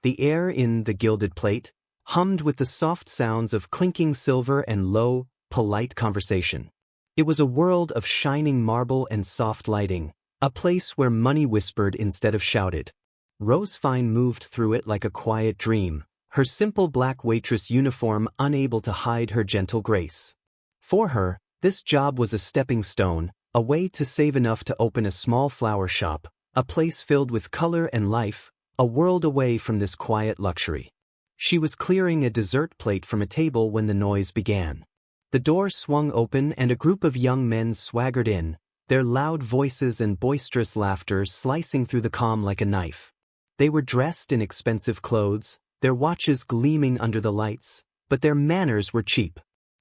The air in The Gilded Plate hummed with the soft sounds of clinking silver and low, polite conversation. It was a world of shining marble and soft lighting, a place where money whispered instead of shouted. Rosefine moved through it like a quiet dream, her simple black waitress uniform unable to hide her gentle grace. For her, this job was a stepping stone, a way to save enough to open a small flower shop, a place filled with color and life, a world away from this quiet luxury. She was clearing a dessert plate from a table when the noise began. The door swung open and a group of young men swaggered in, their loud voices and boisterous laughter slicing through the calm like a knife. They were dressed in expensive clothes, their watches gleaming under the lights, but their manners were cheap.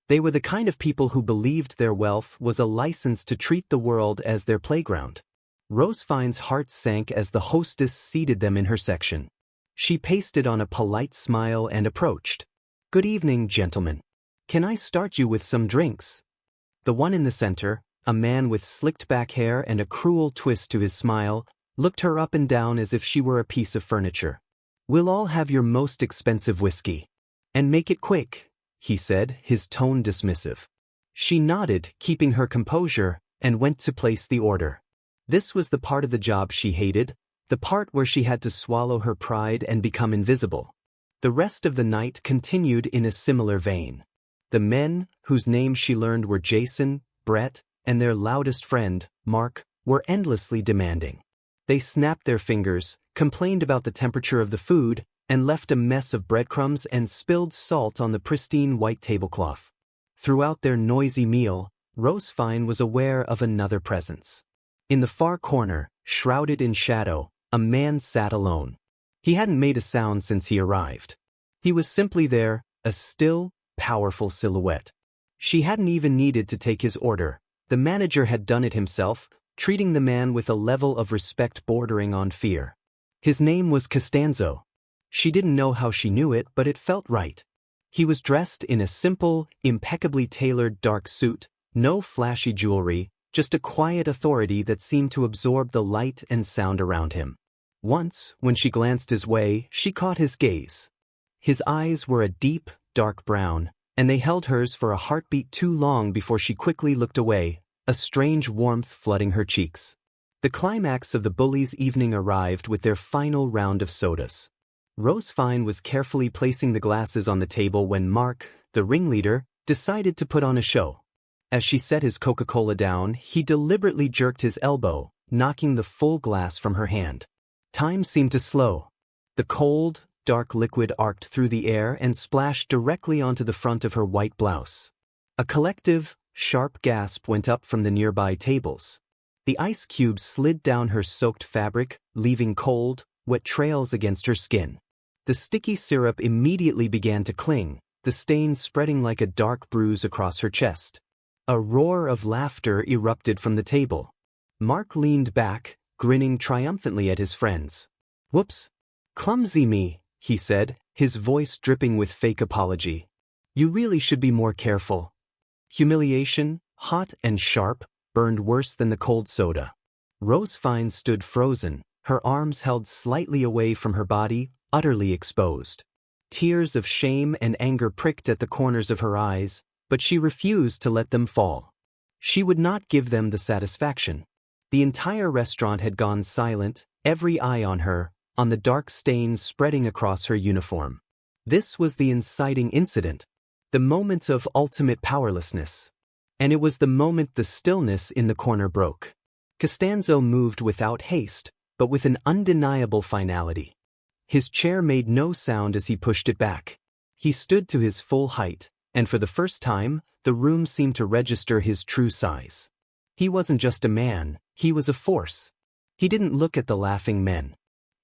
They were the kind of people who believed their wealth was a license to treat the world as their playground. Rosefine's heart sank as the hostess seated them in her section. She pasted on a polite smile and approached. "Good evening, gentlemen. Can I start you with some drinks?" The one in the center, a man with slicked back hair and a cruel twist to his smile, looked her up and down as if she were a piece of furniture. "We'll all have your most expensive whiskey. And make it quick," he said, his tone dismissive. She nodded, keeping her composure, and went to place the order. This was the part of the job she hated, the part where she had to swallow her pride and become invisible. The rest of the night continued in a similar vein. The men, whose names she learned were Jason, Brett, and their loudest friend, Mark, were endlessly demanding. They snapped their fingers, complained about the temperature of the food, and left a mess of breadcrumbs and spilled salt on the pristine white tablecloth. Throughout their noisy meal, Rosefine was aware of another presence. In the far corner, shrouded in shadow, a man sat alone. He hadn't made a sound since he arrived. He was simply there, a still, powerful silhouette. She hadn't even needed to take his order. The manager had done it himself, treating the man with a level of respect bordering on fear. His name was Costanzo. She didn't know how she knew it, but it felt right. He was dressed in a simple, impeccably tailored dark suit, no flashy jewelry, just a quiet authority that seemed to absorb the light and sound around him. Once, when she glanced his way, she caught his gaze. His eyes were a deep, dark brown, and they held hers for a heartbeat too long before she quickly looked away, a strange warmth flooding her cheeks. The climax of the bullies' evening arrived with their final round of sodas. Rosefine was carefully placing the glasses on the table when Mark, the ringleader, decided to put on a show. As she set his Coca-Cola down, he deliberately jerked his elbow, knocking the full glass from her hand. Time seemed to slow. The cold, dark liquid arced through the air and splashed directly onto the front of her white blouse. A collective, sharp gasp went up from the nearby tables. The ice cubes slid down her soaked fabric, leaving cold, wet trails against her skin. The sticky syrup immediately began to cling, the stains spreading like a dark bruise across her chest. A roar of laughter erupted from the table. Mark leaned back, grinning triumphantly at his friends. "Whoops. Clumsy me," he said, his voice dripping with fake apology. "You really should be more careful." Humiliation, hot and sharp, burned worse than the cold soda. Rosefine stood frozen, her arms held slightly away from her body, utterly exposed. Tears of shame and anger pricked at the corners of her eyes, but she refused to let them fall. She would not give them the satisfaction. The entire restaurant had gone silent, every eye on her, on the dark stains spreading across her uniform. This was the inciting incident, the moment of ultimate powerlessness. And it was the moment the stillness in the corner broke. Costanzo moved without haste, but with an undeniable finality. His chair made no sound as he pushed it back. He stood to his full height, and for the first time, the room seemed to register his true size. He wasn't just a man, he was a force. He didn't look at the laughing men.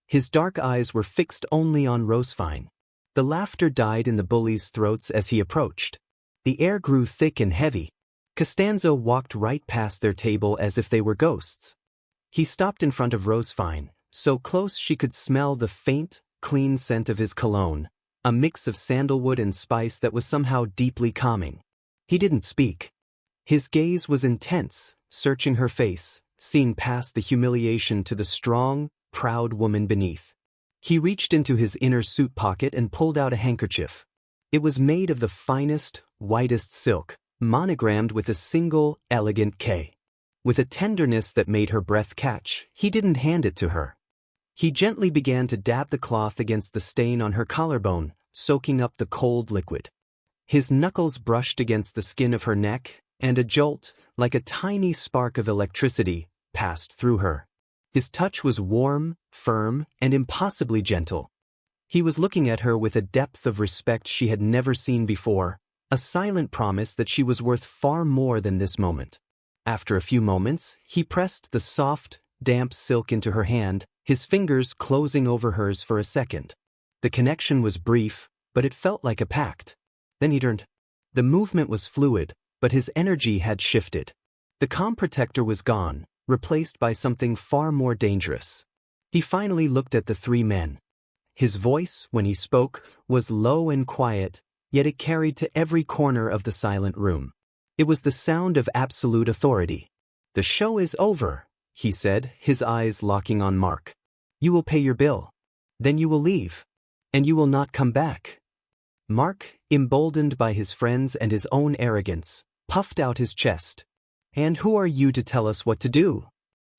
His dark eyes were fixed only on Rosefine. The laughter died in the bullies' throats as he approached. The air grew thick and heavy. Costanzo walked right past their table as if they were ghosts. He stopped in front of Rosefine, so close she could smell the faint, clean scent of his cologne, a mix of sandalwood and spice that was somehow deeply calming. He didn't speak. His gaze was intense, searching her face, seeing past the humiliation to the strong, proud woman beneath. He reached into his inner suit pocket and pulled out a handkerchief. It was made of the finest, whitest silk, monogrammed with a single, elegant K. With a tenderness that made her breath catch, he didn't hand it to her. He gently began to dab the cloth against the stain on her collarbone, soaking up the cold liquid. His knuckles brushed against the skin of her neck, and a jolt, like a tiny spark of electricity, passed through her. His touch was warm, firm, and impossibly gentle. He was looking at her with a depth of respect she had never seen before, a silent promise that she was worth far more than this moment. After a few moments, he pressed the soft, damp silk into her hand, his fingers closing over hers for a second. The connection was brief, but it felt like a pact. Then he turned. The movement was fluid, but his energy had shifted. The calm protector was gone, replaced by something far more dangerous. He finally looked at the three men. His voice, when he spoke, was low and quiet, yet it carried to every corner of the silent room. It was the sound of absolute authority. "The show is over," he said, his eyes locking on Mark. "You will pay your bill. Then you will leave. And you will not come back." Mark, emboldened by his friends and his own arrogance, puffed out his chest. "And who are you to tell us what to do?"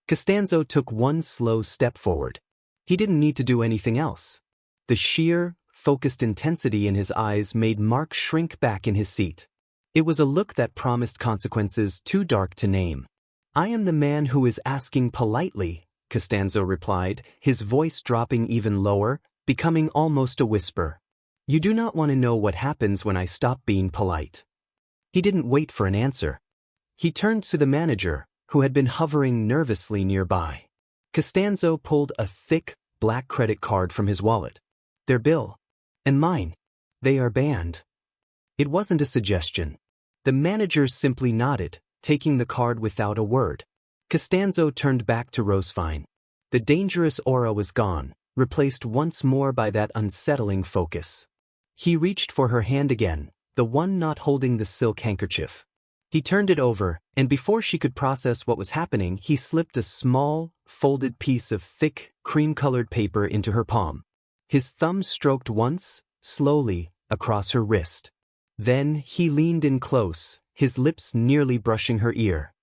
Costanzo took one slow step forward. He didn't need to do anything else. The sheer, focused intensity in his eyes made Mark shrink back in his seat. It was a look that promised consequences too dark to name. "I am the man who is asking politely," Costanzo replied, his voice dropping even lower, becoming almost a whisper. "You do not want to know what happens when I stop being polite." He didn't wait for an answer. He turned to the manager, who had been hovering nervously nearby. Costanzo pulled a thick, black credit card from his wallet. "Their bill. And mine. They are banned." It wasn't a suggestion. The manager simply nodded, taking the card without a word. Costanzo turned back to Rosefine. The dangerous aura was gone, replaced once more by that unsettling focus. He reached for her hand again, the one not holding the silk handkerchief. He turned it over, and before she could process what was happening, he slipped a small, folded piece of thick, cream-colored paper into her palm. His thumb stroked once, slowly, across her wrist. Then he leaned in close, his lips nearly brushing her ear.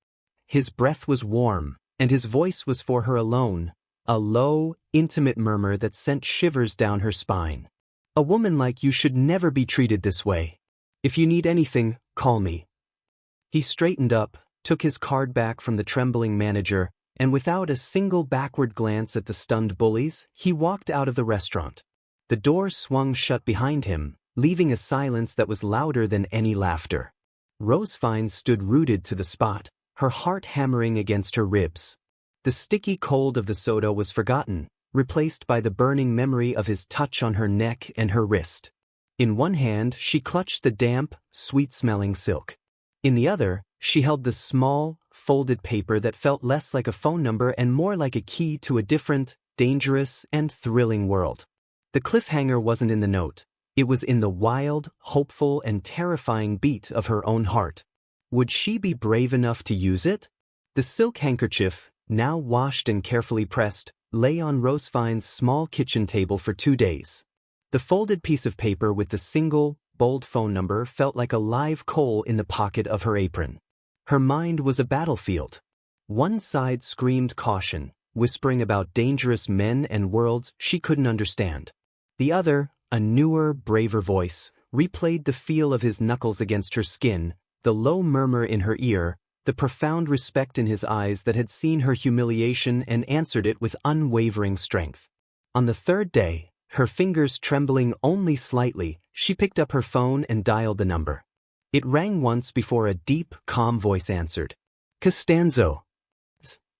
His breath was warm, and his voice was for her alone, a low, intimate murmur that sent shivers down her spine. "A woman like you should never be treated this way. If you need anything, call me." He straightened up, took his card back from the trembling manager, and without a single backward glance at the stunned bullies, he walked out of the restaurant. The door swung shut behind him, leaving a silence that was louder than any laughter. Rosefine stood rooted to the spot, her heart hammering against her ribs. The sticky cold of the soda was forgotten, replaced by the burning memory of his touch on her neck and her wrist. In one hand, she clutched the damp, sweet-smelling silk. In the other, she held the small, folded paper that felt less like a phone number and more like a key to a different, dangerous, and thrilling world. The cliffhanger wasn't in the note. It was in the wild, hopeful, and terrifying beat of her own heart. Would she be brave enough to use it? The silk handkerchief, now washed and carefully pressed, lay on Rosefine's small kitchen table for 2 days. The folded piece of paper with the single, bold phone number felt like a live coal in the pocket of her apron. Her mind was a battlefield. One side screamed caution, whispering about dangerous men and worlds she couldn't understand. The other, a newer, braver voice, replayed the feel of his knuckles against her skin, the low murmur in her ear, the profound respect in his eyes that had seen her humiliation and answered it with unwavering strength. On the third day, her fingers trembling only slightly, she picked up her phone and dialed the number. It rang once before a deep, calm voice answered. "Costanzo."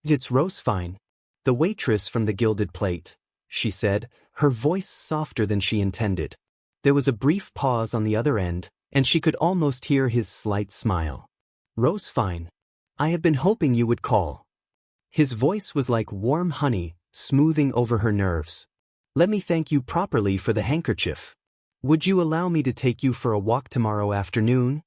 "It's Rosefine, the waitress from the Gilded Plate," she said, her voice softer than she intended. There was a brief pause on the other end, and she could almost hear his slight smile. "Rosefine, I have been hoping you would call." His voice was like warm honey, smoothing over her nerves. "Let me thank you properly for the handkerchief. Would you allow me to take you for a walk tomorrow afternoon?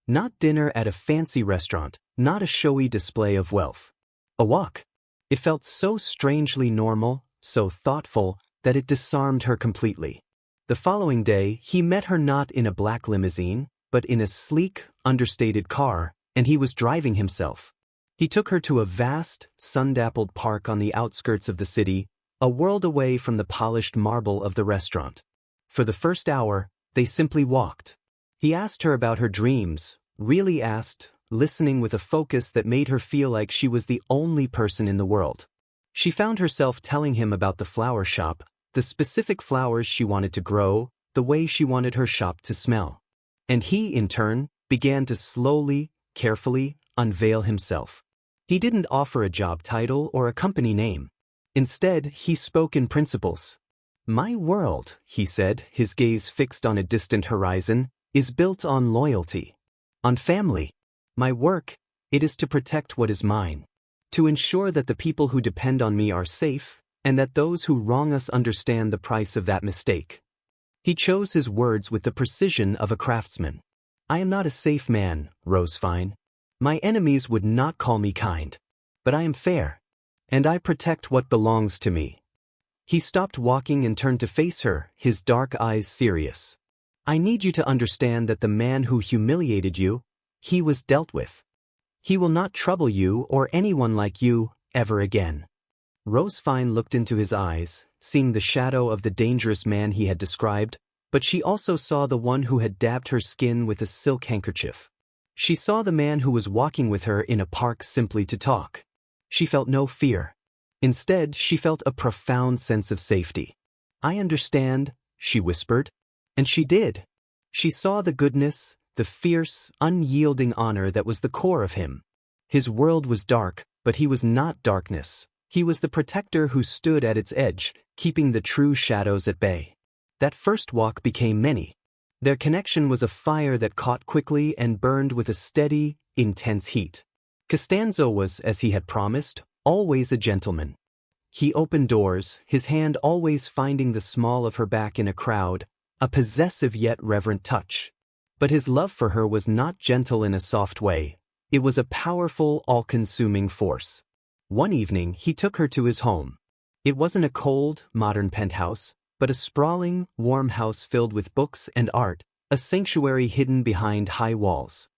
Not dinner at a fancy restaurant, not a showy display of wealth. A walk." It felt so strangely normal, so thoughtful, that it disarmed her completely. The following day, he met her not in a black limousine, but in a sleek, understated car, and he was driving himself. He took her to a vast, sun-dappled park on the outskirts of the city, a world away from the polished marble of the restaurant. For the first hour, they simply walked. He asked her about her dreams, really asked, listening with a focus that made her feel like she was the only person in the world. She found herself telling him about the flower shop, the specific flowers she wanted to grow, the way she wanted her shop to smell. And he, in turn, began to slowly, carefully, unveil himself. He didn't offer a job title or a company name. Instead, he spoke in principles. "My world," he said, his gaze fixed on a distant horizon, "is built on loyalty. On family. My work, it is to protect what is mine. To ensure that the people who depend on me are safe, and that those who wrong us understand the price of that mistake." He chose his words with the precision of a craftsman. "I am not a safe man, Rosefine. My enemies would not call me kind. But I am fair. And I protect what belongs to me." He stopped walking and turned to face her, his dark eyes serious. "I need you to understand that the man who humiliated you, he was dealt with. He will not trouble you or anyone like you ever again." Rosefine looked into his eyes, seeing the shadow of the dangerous man he had described, but she also saw the one who had dabbed her skin with a silk handkerchief. She saw the man who was walking with her in a park simply to talk. She felt no fear. Instead, she felt a profound sense of safety. "I understand," she whispered. And she did. She saw the goodness, the fierce, unyielding honor that was the core of him. His world was dark, but he was not darkness. He was the protector who stood at its edge, keeping the true shadows at bay. That first walk became many. Their connection was a fire that caught quickly and burned with a steady, intense heat. Costanzo was, as he had promised, always a gentleman. He opened doors, his hand always finding the small of her back in a crowd, a possessive yet reverent touch. But his love for her was not gentle in a soft way. It was a powerful, all-consuming force. One evening, he took her to his home. It wasn't a cold, modern penthouse, but a sprawling, warm house filled with books and art, a sanctuary hidden behind high walls.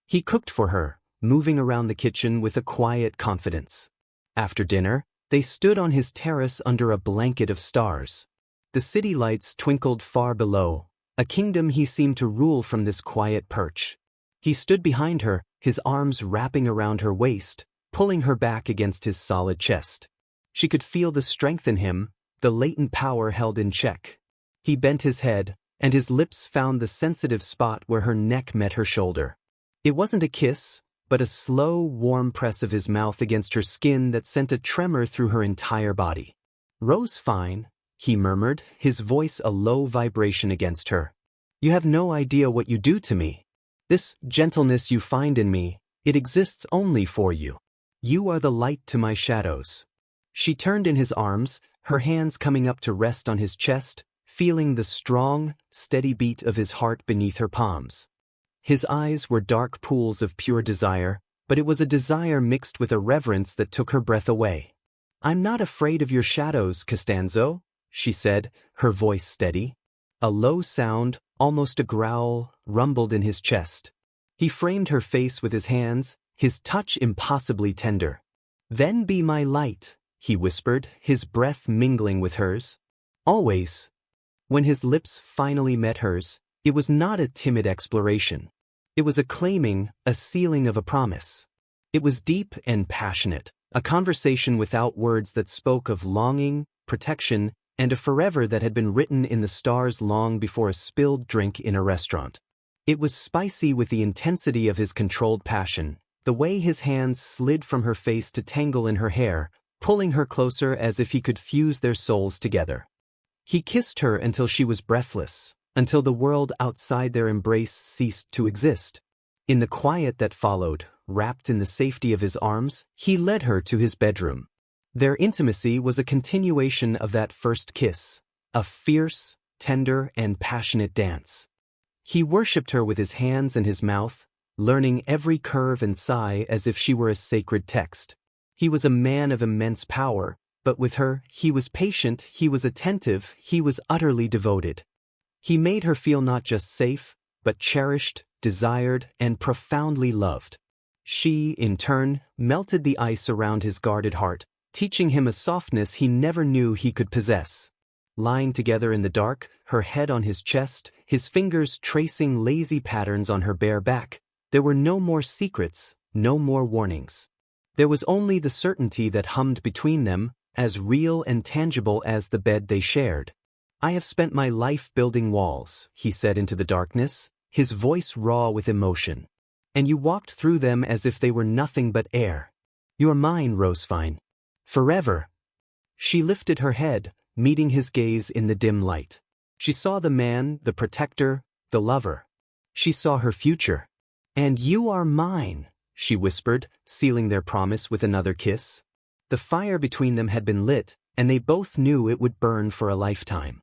He cooked for her, moving around the kitchen with a quiet confidence. After dinner, they stood on his terrace under a blanket of stars. The city lights twinkled far below, a kingdom he seemed to rule from this quiet perch. He stood behind her, his arms wrapping around her waist, pulling her back against his solid chest. She could feel the strength in him, the latent power held in check. He bent his head, and his lips found the sensitive spot where her neck met her shoulder. It wasn't a kiss, but a slow, warm press of his mouth against her skin that sent a tremor through her entire body. "Rosefine," he murmured, his voice a low vibration against her. "You have no idea what you do to me. This gentleness you find in me, it exists only for you. You are the light to my shadows." She turned in his arms, her hands coming up to rest on his chest, feeling the strong, steady beat of his heart beneath her palms. His eyes were dark pools of pure desire, but it was a desire mixed with a reverence that took her breath away. "I'm not afraid of your shadows, Costanzo," she said, her voice steady. A low sound, almost a growl, rumbled in his chest. He framed her face with his hands, his touch impossibly tender. "Then be my light," he whispered, his breath mingling with hers. "Always." When his lips finally met hers, it was not a timid exploration. It was a claiming, a sealing of a promise. It was deep and passionate, a conversation without words that spoke of longing, protection, and a forever that had been written in the stars long before a spilled drink in a restaurant. It was spicy with the intensity of his controlled passion, the way his hands slid from her face to tangle in her hair, pulling her closer as if he could fuse their souls together. He kissed her until she was breathless, until the world outside their embrace ceased to exist. In the quiet that followed, wrapped in the safety of his arms, he led her to his bedroom. Their intimacy was a continuation of that first kiss, a fierce, tender, and passionate dance. He worshipped her with his hands and his mouth, learning every curve and sigh as if she were a sacred text. He was a man of immense power, But with her, he was patient, he was attentive, he was utterly devoted. He made her feel not just safe, but cherished, desired, and profoundly loved. She, in turn, melted the ice around his guarded heart, teaching him a softness he never knew he could possess. Lying together in the dark, her head on his chest, his fingers tracing lazy patterns on her bare back, there were no more secrets, no more warnings. There was only the certainty that hummed between them, as real and tangible as the bed they shared. "I have spent my life building walls," he said into the darkness, his voice raw with emotion. "And you walked through them as if they were nothing but air. You're mine, Rosefine. Forever." She lifted her head, meeting his gaze in the dim light. She saw the man, the protector, the lover. She saw her future. "And you are mine," she whispered, sealing their promise with another kiss. The fire between them had been lit, and they both knew it would burn for a lifetime.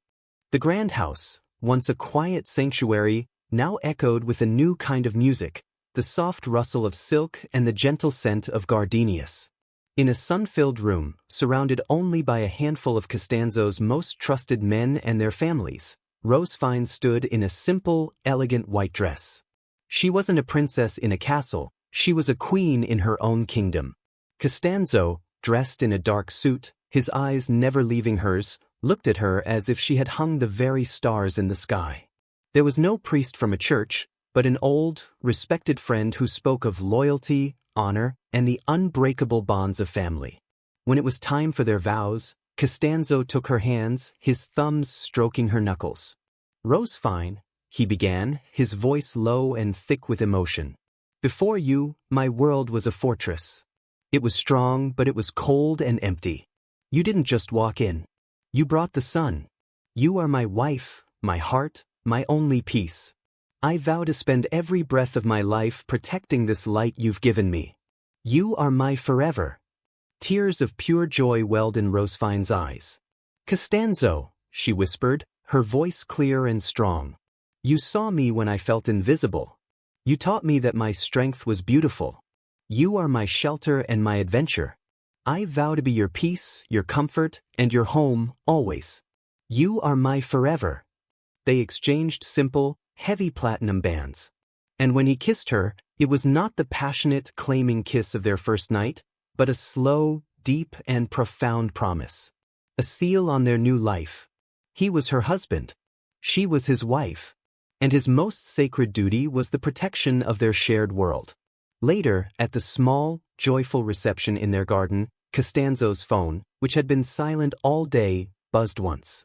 The grand house, once a quiet sanctuary, now echoed with a new kind of music, the soft rustle of silk and the gentle scent of gardenias. In a sun-filled room, surrounded only by a handful of Costanzo's most trusted men and their families, Rosefine stood in a simple, elegant white dress. She wasn't a princess in a castle, she was a queen in her own kingdom. Costanzo, dressed in a dark suit, his eyes never leaving hers, looked at her as if she had hung the very stars in the sky. There was no priest from a church, but an old, respected friend who spoke of loyalty, honor, and the unbreakable bonds of family. When it was time for their vows, Costanzo took her hands, his thumbs stroking her knuckles. "Rosefine," he began, his voice low and thick with emotion. "Before you, my world was a fortress. It was strong, but it was cold and empty. You didn't just walk in. You brought the sun. You are my wife, my heart, my only peace. I vow to spend every breath of my life protecting this light you've given me. You are my forever." Tears of pure joy welled in Rosefine's eyes. "Costanzo," she whispered, her voice clear and strong. "You saw me when I felt invisible. You taught me that my strength was beautiful. You are my shelter and my adventure. I vow to be your peace, your comfort, and your home, always. You are my forever." They exchanged simple, heavy platinum bands. And when he kissed her, it was not the passionate, claiming kiss of their first night, but a slow, deep, and profound promise. A seal on their new life. He was her husband. She was his wife. And his most sacred duty was the protection of their shared world. Later, at the small, joyful reception in their garden, Costanzo's phone, which had been silent all day, buzzed once.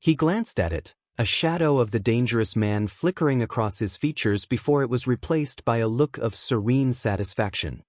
He glanced at it, a shadow of the dangerous man flickering across his features before it was replaced by a look of serene satisfaction.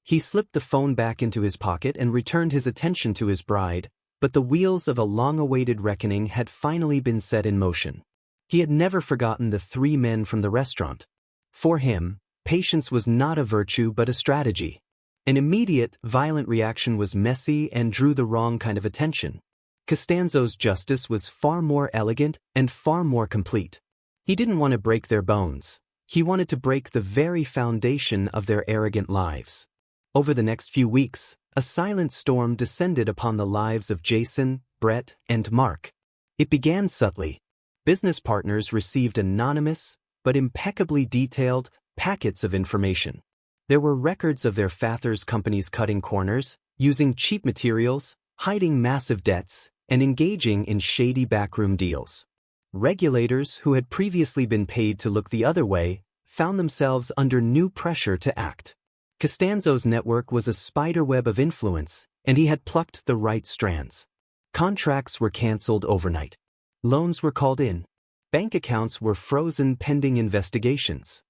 He slipped the phone back into his pocket and returned his attention to his bride, but the wheels of a long-awaited reckoning had finally been set in motion. He had never forgotten the three men from the restaurant. For him, patience was not a virtue but a strategy. An immediate, violent reaction was messy and drew the wrong kind of attention. Costanzo's justice was far more elegant and far more complete. He didn't want to break their bones. He wanted to break the very foundation of their arrogant lives. Over the next few weeks, a silent storm descended upon the lives of Jason, Brett, and Mark. It began subtly. Business partners received anonymous, but impeccably detailed, packets of information. There were records of their father's companies cutting corners, using cheap materials, hiding massive debts, and engaging in shady backroom deals. Regulators who had previously been paid to look the other way found themselves under new pressure to act. Costanzo's network was a spiderweb of influence, and he had plucked the right strands. Contracts were canceled overnight. Loans were called in. Bank accounts were frozen pending investigations.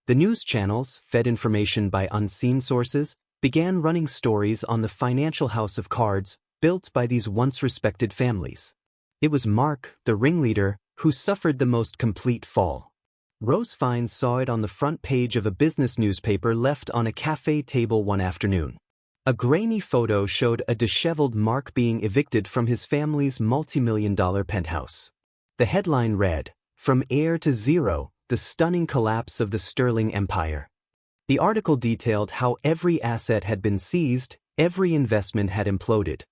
The news channels, fed information by unseen sources, began running stories on the financial house of cards built by these once-respected families. It was Mark, the ringleader, who suffered the most complete fall. Rosefine saw it on the front page of a business newspaper left on a cafe table one afternoon. A grainy photo showed a disheveled Mark being evicted from his family's multi-million-dollar penthouse. The headline read, "From Heir to Zero, the Stunning Collapse of the Sterling Empire." The article detailed how every asset had been seized, every investment had imploded.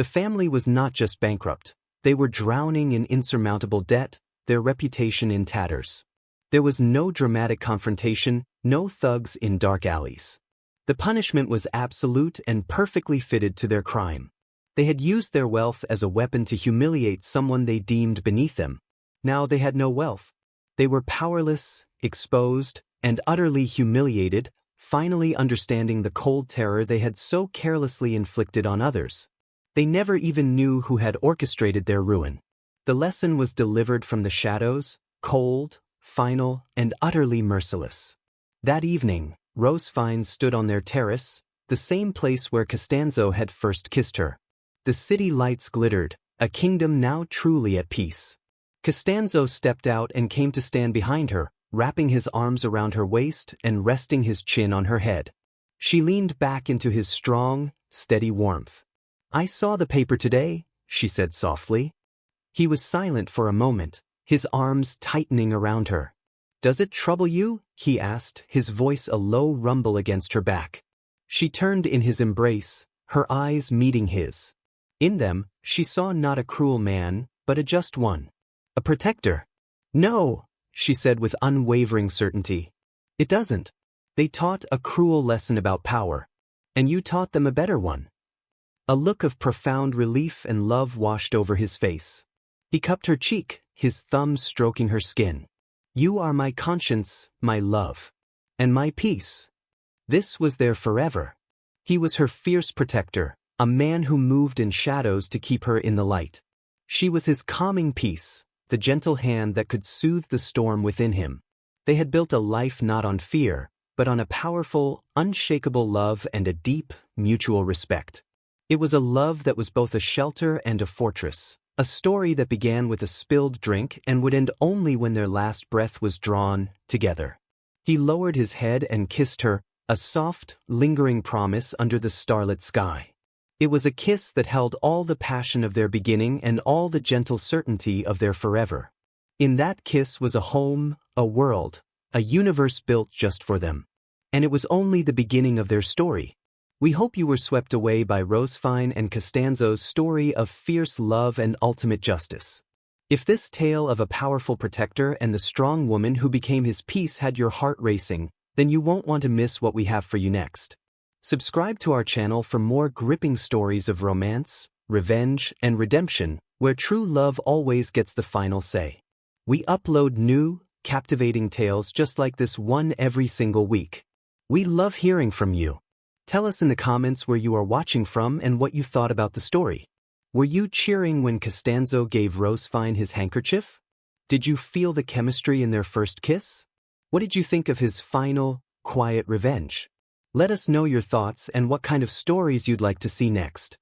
The family was not just bankrupt. They were drowning in insurmountable debt, their reputation in tatters. There was no dramatic confrontation, no thugs in dark alleys. The punishment was absolute and perfectly fitted to their crime. They had used their wealth as a weapon to humiliate someone they deemed beneath them. Now they had no wealth. They were powerless, exposed, and utterly humiliated, finally understanding the cold terror they had so carelessly inflicted on others. They never even knew who had orchestrated their ruin. The lesson was delivered from the shadows, cold, final, and utterly merciless. That evening, Rosefine stood on their terrace, the same place where Costanzo had first kissed her. The city lights glittered, a kingdom now truly at peace. Costanzo stepped out and came to stand behind her, wrapping his arms around her waist and resting his chin on her head. She leaned back into his strong, steady warmth. "I saw the paper today," she said softly. He was silent for a moment, his arms tightening around her. "Does it trouble you?" he asked, his voice a low rumble against her back. She turned in his embrace, her eyes meeting his. In them, she saw not a cruel man, but a just one. A protector. "No," she said with unwavering certainty. "It doesn't. They taught a cruel lesson about power. And you taught them a better one." A look of profound relief and love washed over his face. He cupped her cheek, his thumb stroking her skin. "You are my conscience, my love. And my peace." This was their forever. He was her fierce protector, a man who moved in shadows to keep her in the light. She was his calming peace, the gentle hand that could soothe the storm within him. They had built a life not on fear, but on a powerful, unshakable love and a deep, mutual respect. It was a love that was both a shelter and a fortress, a story that began with a spilled drink and would end only when their last breath was drawn together. He lowered his head and kissed her, a soft, lingering promise under the starlit sky. It was a kiss that held all the passion of their beginning and all the gentle certainty of their forever. In that kiss was a home, a world, a universe built just for them. And it was only the beginning of their story. We hope you were swept away by Rosefine and Costanzo's story of fierce love and ultimate justice. If this tale of a powerful protector and the strong woman who became his peace had your heart racing, then you won't want to miss what we have for you next. Subscribe to our channel for more gripping stories of romance, revenge, and redemption, where true love always gets the final say. We upload new, captivating tales just like this one every single week. We love hearing from you. Tell us in the comments where you are watching from and what you thought about the story. Were you cheering when Costanzo gave Rosefine his handkerchief? Did you feel the chemistry in their first kiss? What did you think of his final, quiet revenge? Let us know your thoughts and what kind of stories you'd like to see next.